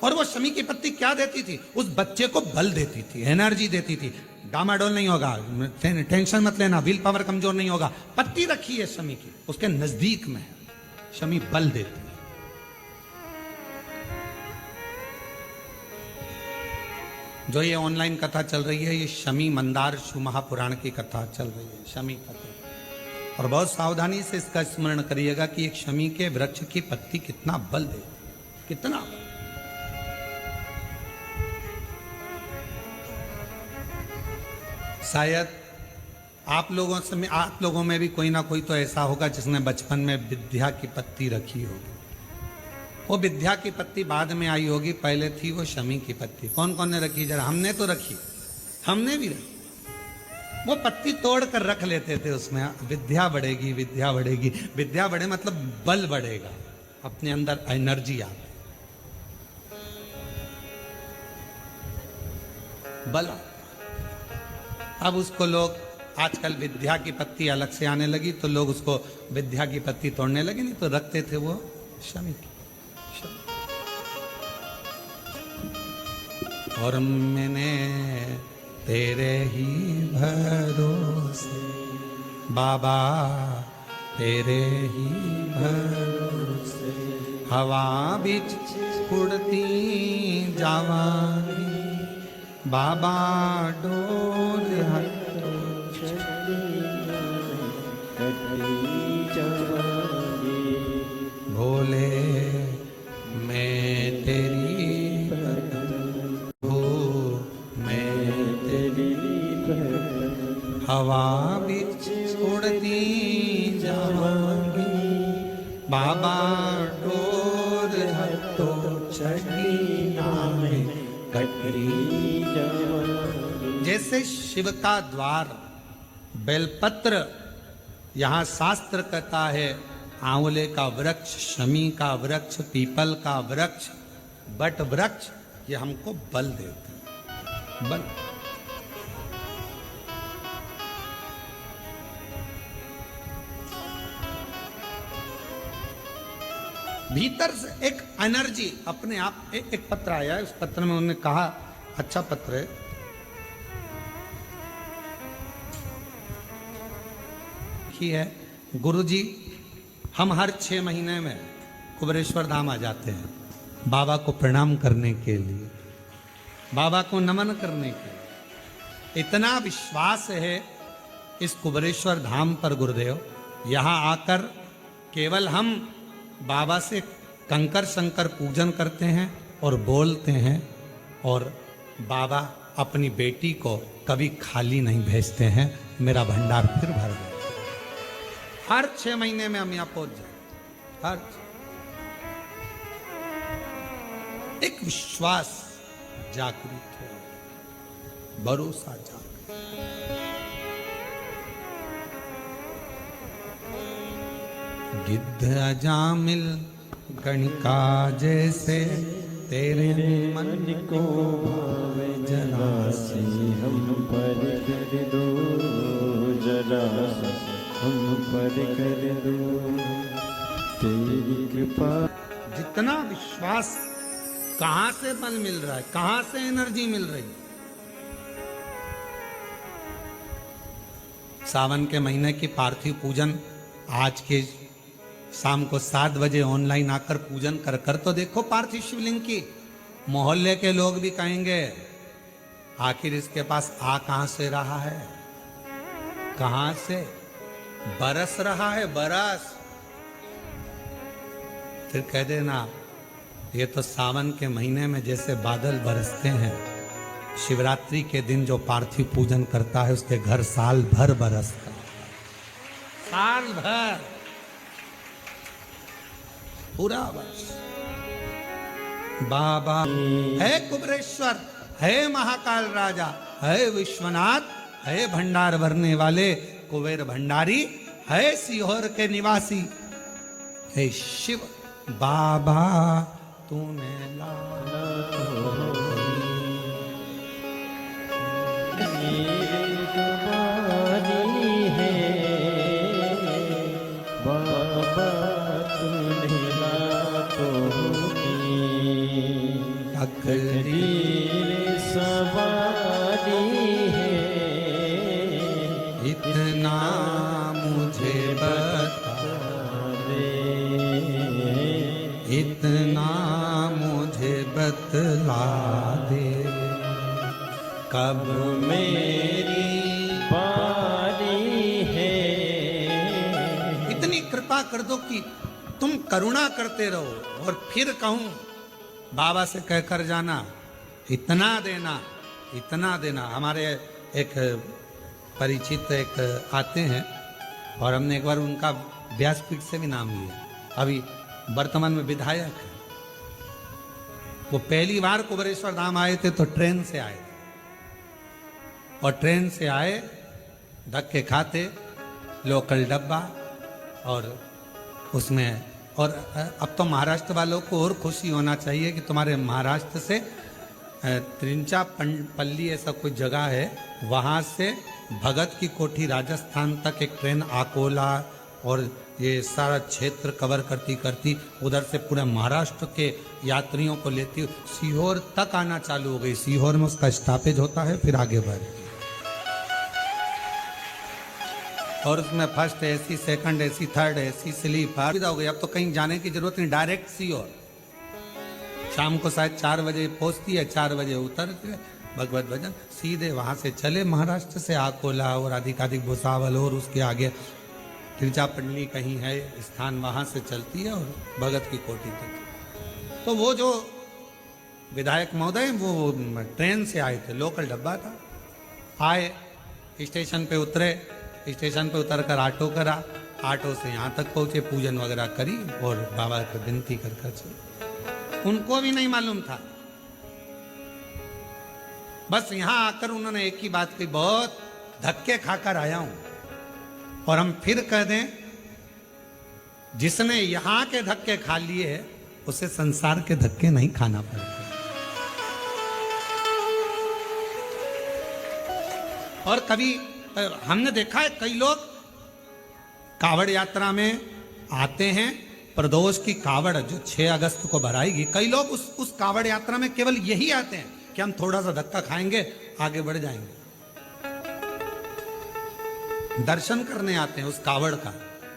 और वो शमी की पत्ती क्या देती थी? उस बच्चे को बल देती थी, एनर्जी देती थी। डामाडोल नहीं होगा, टेंशन मत लेना, विल पावर कमजोर नहीं होगा। पत्ती रखी है शमी की, उसके नजदीक में है, शमी बल देती है। जो ये ऑनलाइन कथा चल रही है, ये शमी मंदार शिव महापुराण की कथा चल रही है, शमी कथा। और बहुत सावधानी से इसका स्मरण करिएगा कि एक शमी के वृक्ष की पत्ती कितना बल देती, कितना बल। शायद आप लोगों में भी कोई ना कोई तो ऐसा होगा जिसने बचपन में विद्या की पत्ती रखी होगी। वो विद्या की पत्ती बाद में आई होगी, पहले थी वो शमी की पत्ती। कौन कौन ने रखी? जरा हमने तो रखी, हमने भी रखी। वो पत्ती तोड़ कर रख लेते थे, उसमें विद्या बढ़ेगी, विद्या बढ़ेगी। विद्या बढ़े मतलब बल बढ़ेगा, अपने अंदर एनर्जी आ, बल। अब उसको लोग आजकल विद्या की पत्ती अलग से आने लगी, तो लोग उसको विद्या की पत्ती तोड़ने लगे, नहीं तो रखते थे वो शमी की। और मैंने तेरे ही भरोसे बाबा, तेरे ही भरोसे हवा बिच उड़ती जावानी बाबा डोल भोले मैं तेरी हवा बिच उड़ती जावांगी बाबा डोर हतो छड़ी नामे कटरी जावांगी। जैसे शिव का द्वार बेलपत्र, यहाँ शास्त्र कहता है आंवले का वृक्ष, शमी का वृक्ष, पीपल का वृक्ष, बट वृक्ष, ये हमको बल देते हैं, बल। भीतर से एक एनर्जी अपने आप। एक पत्र आया है, उस पत्र में उन्होंने कहा, अच्छा पत्र है, की है, गुरुजी हम हर 6 महीने में कुबेरेश्वर धाम आ जाते हैं बाबा को प्रणाम करने के लिए, बाबा को नमन करने के लिए। इतना विश्वास है इस कुबेरेश्वर धाम पर गुरुदेव, यहाँ आकर केवल हम बाबा से कंकर शंकर पूजन करते हैं और बोलते हैं, और बाबा अपनी बेटी को कभी खाली नहीं भेजते हैं, मेरा भंडार फिर भर दे। हर 6 महीने में हम यहाँ पहुंच जाए, हर एक विश्वास जागृत हो, भरोसा जागृत। गिद्ध अजामिल गणिका जैसे तेरे मन को भावे जरा से हम पर कर दो, जरा हम पर कर दो तेरी कृपा। जितना विश्वास, कहां से बल मिल रहा है, कहां से एनर्जी मिल रही है? सावन के महीने की पार्थिव पूजन आज के शाम को 7 बजे ऑनलाइन आकर पूजन कर कर तो देखो पार्थिव शिवलिंग की। मोहल्ले के लोग भी कहेंगे आखिर इसके पास आ कहां से रहा है, कहां से बरस रहा है, बरस। फिर कह देना ये तो सावन के महीने में जैसे बादल बरसते हैं, शिवरात्रि के दिन जो पार्थिव पूजन करता है उसके घर साल भर बरसता है, साल भर, पूरा वर्ष। बाबा है कुबेरेश्वर, है महाकाल राजा, है विश्वनाथ, है भंडार भरने वाले कुबेर भंडारी, है सीहोर के निवासी, है शिव बाबा तूने लाला अकड़ी सवारी है, इतना मुझे बता रे इतना मुझे बतला दे, कब मेरी बारी है। इतनी कृपा कर दो कि तुम करुणा करते रहो। और फिर कहूं बाबा से कहकर जाना, इतना देना, इतना देना। हमारे एक परिचित एक आते हैं और हमने एक बार उनका व्यासपीठ से भी नाम लिया। अभी वर्तमान में विधायक है। वो पहली बार कुबेरेश्वर धाम आए थे तो ट्रेन से आए थे, और ट्रेन से आए, धक्के खाते, लोकल डब्बा, और उसमें, और अब तो महाराष्ट्र वालों को और खुशी होना चाहिए कि तुम्हारे महाराष्ट्र से त्रिंचापल्ली ऐसा कोई जगह है, वहाँ से भगत की कोठी राजस्थान तक एक ट्रेन अकोला और ये सारा क्षेत्र कवर करती करती उधर से पूरा महाराष्ट्र के यात्रियों को लेती सीहोर तक आना चालू हो गई। सीहोर में उसका स्टॉपेज होता है, फिर आगे बढ़, और उसमें first AC, second AC, third AC, sleeper सुविधा हो गई। अब तो कहीं जाने की जरूरत नहीं, डायरेक्ट सीहोर। शाम को शायद 4 बजे पहुंचती है, 4 बजे उतरते भगवत भजन, सीधे वहां से चले महाराष्ट्र से अकोला और अधिकाधिक भुसावल और उसके आगे तिरचापल्ली कहीं है स्थान, वहां से चलती है और भगत की कोठी तक। तो वो जो विधायक महोदय वो ट्रेन से आए थे, लोकल डब्बा था। आए, स्टेशन पे उतरे, स्टेशन पे उतर कर ऑटो करा, ऑटो से यहाँ तक पहुंचे, पूजन वगैरह करी और बाबा को विनती कर चले। उनको भी नहीं मालूम था, बस यहाँ आकर उन्होंने एक ही बात कही, बहुत धक्के खाकर आया हूं। और हम फिर कह दें, जिसने यहां के धक्के खा लिए उसे संसार के धक्के नहीं खाना पड़ता। और कभी हमने देखा है कई लोग कावड़ यात्रा में आते हैं, प्रदोष की कावड़ जो 6 अगस्त को भराएगी, कई लोग उस कावड़ यात्रा में केवल यही आते हैं कि हम थोड़ा सा धक्का खाएंगे, आगे बढ़ जाएंगे। दर्शन करने आते हैं उस कावड़ का,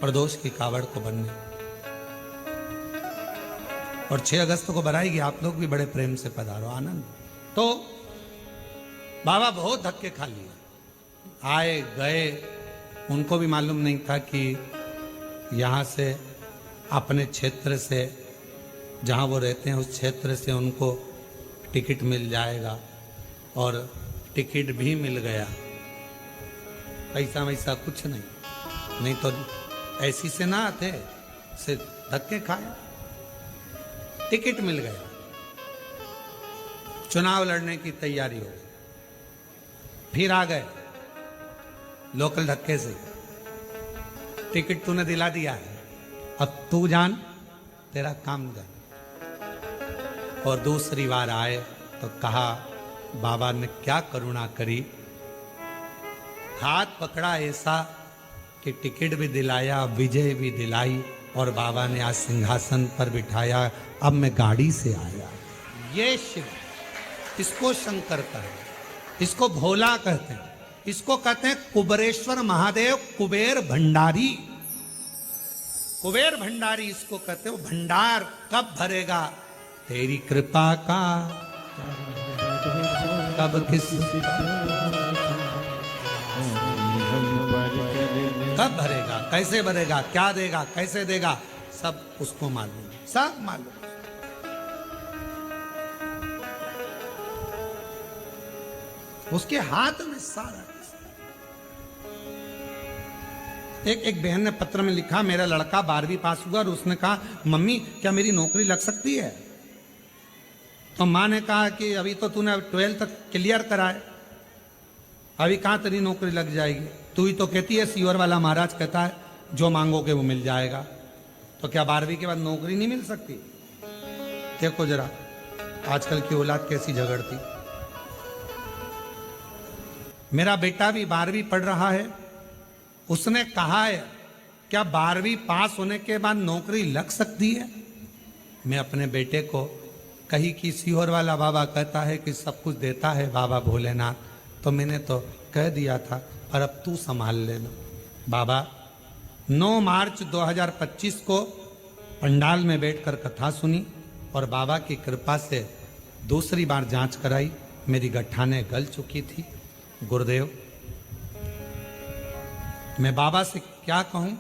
प्रदोष की कावड़ को बनने। और 6 अगस्त को भराएगी, आप लोग भी बड़े प्रेम से पधारो, आनंद। तो बाबा बहुत धक्के खा लिए, आए गए, उनको भी मालूम नहीं था कि यहाँ से अपने क्षेत्र से जहाँ वो रहते हैं उस क्षेत्र से उनको टिकट मिल जाएगा, और टिकट भी मिल गया। पैसा वैसा कुछ नहीं, नहीं तो ऐसी से ना आते, सिर्फ धक्के खाए, टिकट मिल गया। चुनाव लड़ने की तैयारी हो गई, फिर आ गए लोकल धक्के से, टिकट तूने दिला दिया है, अब तू जान, तेरा काम कर। और दूसरी बार आए तो कहा, बाबा ने क्या करुणा करी, हाथ पकड़ा ऐसा कि टिकट भी दिलाया, विजय भी दिलाई, और बाबा ने आज सिंहासन पर बिठाया। अब मैं गाड़ी से आया। ये शिव, इसको शंकर कहते हैं, इसको भोला कहते हैं, इसको कहते हैं कुबेरेश्वर महादेव, कुबेर भंडारी। कुबेर भंडारी इसको कहते हो। भंडार कब भरेगा, तेरी कृपा का कब किस कब भरेगा, कैसे भरेगा, क्या देगा, कैसे देगा, सब उसको मालूम, सब मालूम। उसके हाथ में सारा। एक बहन ने पत्र में लिखा, मेरा लड़का 12वीं पास हुआ और उसने कहा, मम्मी क्या मेरी नौकरी लग सकती है? तो माँ ने कहा कि अभी तो तूने 12th तक क्लियर करा है, अभी कहाँ तेरी नौकरी लग जाएगी? तू ही तो कहती है, सीवर वाला महाराज कहता है जो मांगोगे वो मिल जाएगा, तो क्या 12वीं के बाद नौकरी नहीं मिल सकती? देखो जरा आजकल की औलाद कैसी झगड़ती। मेरा बेटा भी 12वीं पढ़ रहा है, उसने कहा है क्या 12वीं पास होने के बाद नौकरी लग सकती है? मैं अपने बेटे को कही कि सीहोर वाला बाबा कहता है कि सब कुछ देता है बाबा भोलेनाथ, तो मैंने तो कह दिया था, पर अब तू संभाल लेना। बाबा 9 मार्च 2025 को पंडाल में बैठकर कथा सुनी और बाबा की कृपा से दूसरी बार जांच कराई, मेरी गठाने गल चुकी थी। गुरुदेव, मैं बाबा से क्या कहूं?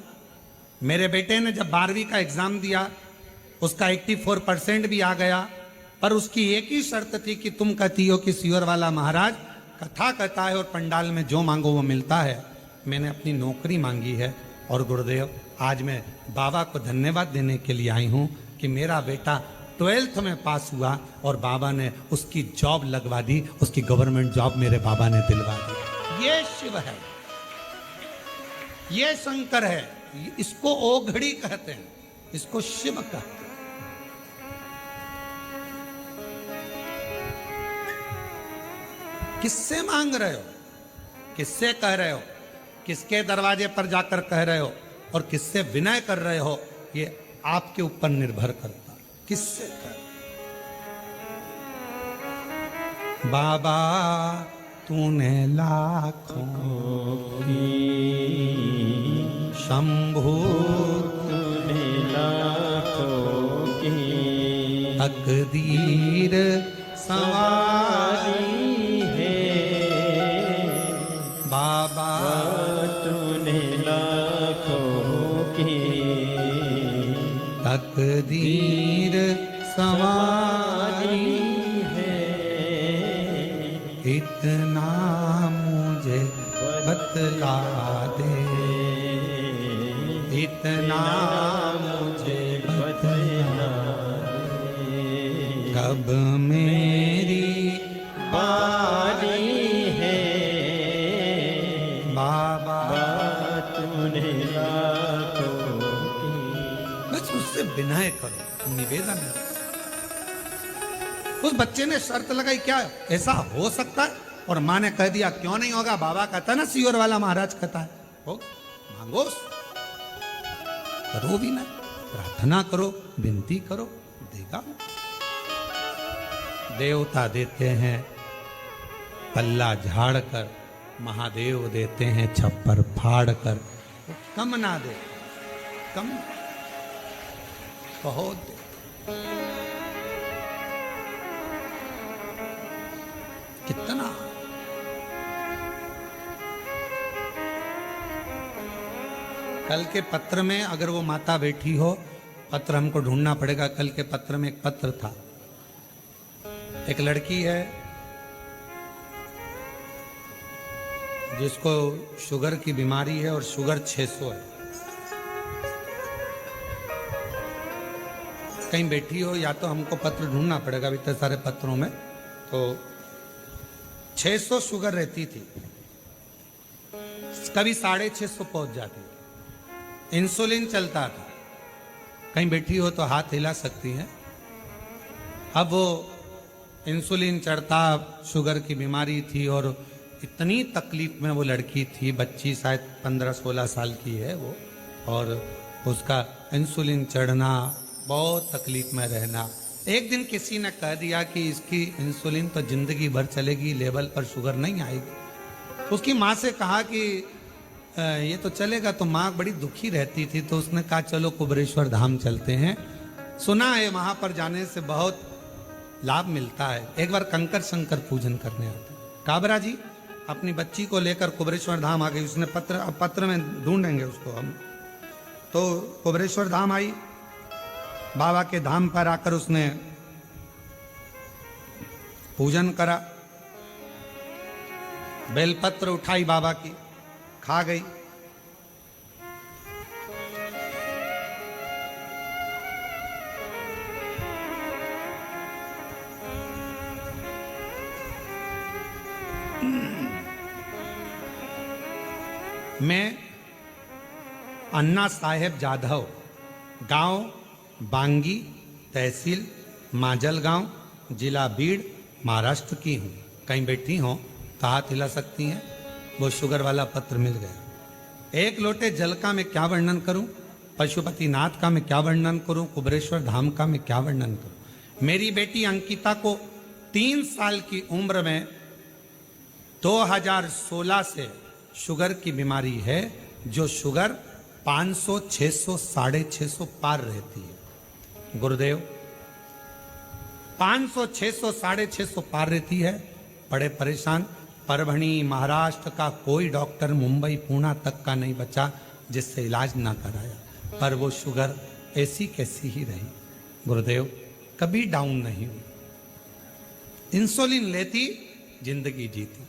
मेरे बेटे ने जब 12वीं का एग्जाम दिया, उसका 84% भी आ गया, पर उसकी एक ही शर्त थी कि तुम कहती हो कि सीहोर वाला महाराज कथा कहता है और पंडाल में जो मांगो वो मिलता है। मैंने अपनी नौकरी मांगी है और गुरुदेव, आज मैं बाबा को धन्यवाद देने के लिए आई हूं कि मेरा बेटा 12th में पास हुआ और बाबा ने उसकी जॉब लगवा दी, उसकी गवर्नमेंट जॉब मेरे बाबा ने दिलवा दी। ये शिव है, ये शंकर है, इसको ओघड़ी कहते हैं, इसको शिव कहते हैं। किससे मांग रहे हो, किससे कह रहे हो, किसके दरवाजे पर जाकर कह रहे हो और किससे विनय कर रहे हो, ये आपके ऊपर निर्भर करता है। किससे कह रहे हो? बाबा तूने लाखों शंभू तूने लाखों की तकदीर सवारी है। बाबा तूने लाखों की तकदीर सवारी है। इतना मुझे बतला दे, इतना मुझे बतला कब मेरी बारी है। बाबा तूने लाखों की बस उससे विनय करो, निवेदन है। उस बच्चे ने शर्त लगाई, क्या ऐसा हो सकता है? और माँ ने कह दिया क्यों नहीं होगा, बाबा कहता है ना, सीहोर वाला महाराज कहता है, हो मांगो, करो भी नहीं, प्रार्थना करो, विनती करो, देगा। देवता देते हैं पल्ला झाड़ कर, महादेव देते हैं छप्पर फाड़ कर। कम ना दे, कम बहुत दे। कितना कल के पत्र में अगर वो माता बैठी हो, पत्र हमको ढूंढना पड़ेगा। कल के पत्र में एक पत्र था, एक लड़की है जिसको शुगर की बीमारी है और शुगर 600 है। कहीं बैठी हो, या तो हमको पत्र ढूंढना पड़ेगा इतने सारे पत्रों में। तो 600 शुगर रहती थी, कभी 650 पहुंच जाती थी। इंसुलिन चलता था, कहीं बैठी हो तो हाथ हिला सकती है। अब वो इंसुलिन चढ़ता, शुगर की बीमारी थी और इतनी तकलीफ में वो लड़की थी, बच्ची शायद 15-16 साल की है वो, और उसका इंसुलिन चढ़ना, बहुत तकलीफ में रहना। एक दिन किसी ने कह दिया कि इसकी इंसुलिन तो जिंदगी भर चलेगी, लेवल पर शुगर नहीं आएगी। उसकी माँ से कहा कि ये तो चलेगा, तो माँ बड़ी दुखी रहती थी, तो उसने कहा चलो कुबरेश्वर धाम चलते हैं, सुना है वहां पर जाने से बहुत लाभ मिलता है। एक बार कंकर शंकर पूजन करने आते। काबरा जी अपनी बच्ची को लेकर कुबरेश्वर धाम आ गई। उसने पत्र में ढूंढेंगे उसको हम। तो कुबरेश्वर धाम आई, बाबा के धाम पर आकर उसने पूजन करा, बेलपत्र उठाई बाबा की, खा गई। मैं अन्ना साहेब जाधव, गांव बांगी, तहसील माजलगांव, जिला बीड़, महाराष्ट्र की हूँ। कहीं बैठी हो तो हाथ हिला सकती हैं। वो शुगर वाला पत्र मिल गया। एक लोटे जल का मैं क्या वर्णन करूं, पशुपतिनाथ का मैं क्या वर्णन करूं, कुबरेश्वर धाम का मैं क्या वर्णन करूं। मेरी बेटी अंकिता को 3 साल की उम्र में 2016 से शुगर की बीमारी है, जो शुगर 500, 600, 650 पार रहती है। गुरुदेव 500, 600, 650 पार रहती है। बड़े परेशान। परभणी महाराष्ट्र का कोई डॉक्टर मुंबई पूना तक का नहीं बचा जिससे इलाज ना कराया, पर वो शुगर ऐसी कैसी ही रही। गुरुदेव कभी डाउन नहीं हुई, इंसुलिन लेती, जिंदगी जीती।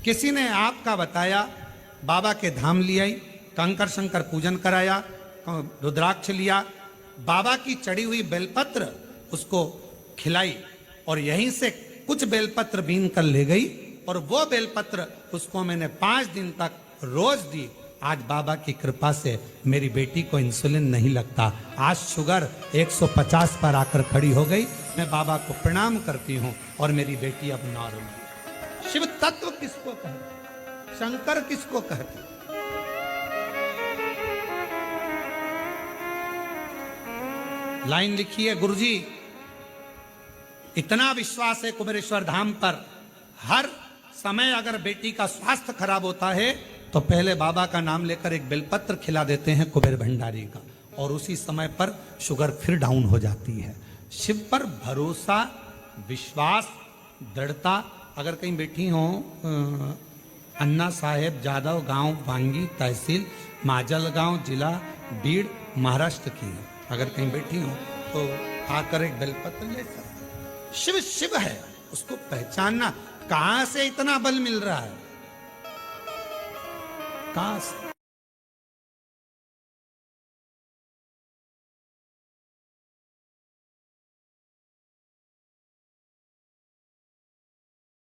किसी ने आपका बताया, बाबा के धाम ले आई, कंकर शंकर पूजन कराया, रुद्राक्ष लिया, बाबा की चढ़ी हुई बेलपत्र उसको खिलाई और यहीं से कुछ बेलपत्र बीन कर ले गई और वो बेलपत्र उसको मैंने 5 दिन तक रोज दी। आज बाबा की कृपा से मेरी बेटी को इंसुलिन नहीं लगता। आज शुगर 150 पर आकर खड़ी हो गई। मैं बाबा को प्रणाम करती हूँ और मेरी बेटी अब नॉर्मल। शिव तत्व किसको कहते, शंकर किसको कहते? लाइन लिखी है, गुरुजी इतना विश्वास है कुबेरेश्वर धाम पर, हर समय अगर बेटी का स्वास्थ्य खराब होता है तो पहले बाबा का नाम लेकर एक बेलपत्र खिला देते हैं कुबेर भंडारी का, और उसी समय पर शुगर फिर डाउन हो जाती है। शिव पर भरोसा, विश्वास, दृढ़ता। अगर कहीं बैठी हो अन्ना साहेब जादव गांव वांगी तहसील माजलगांव जिला बीड़ महाराष्ट्र की है, अगर कहीं बैठी हो तो आकर एक बेलपत्र ले सकते। शिव शिव है, उसको पहचानना। कहां से इतना बल मिल रहा है, कहां से?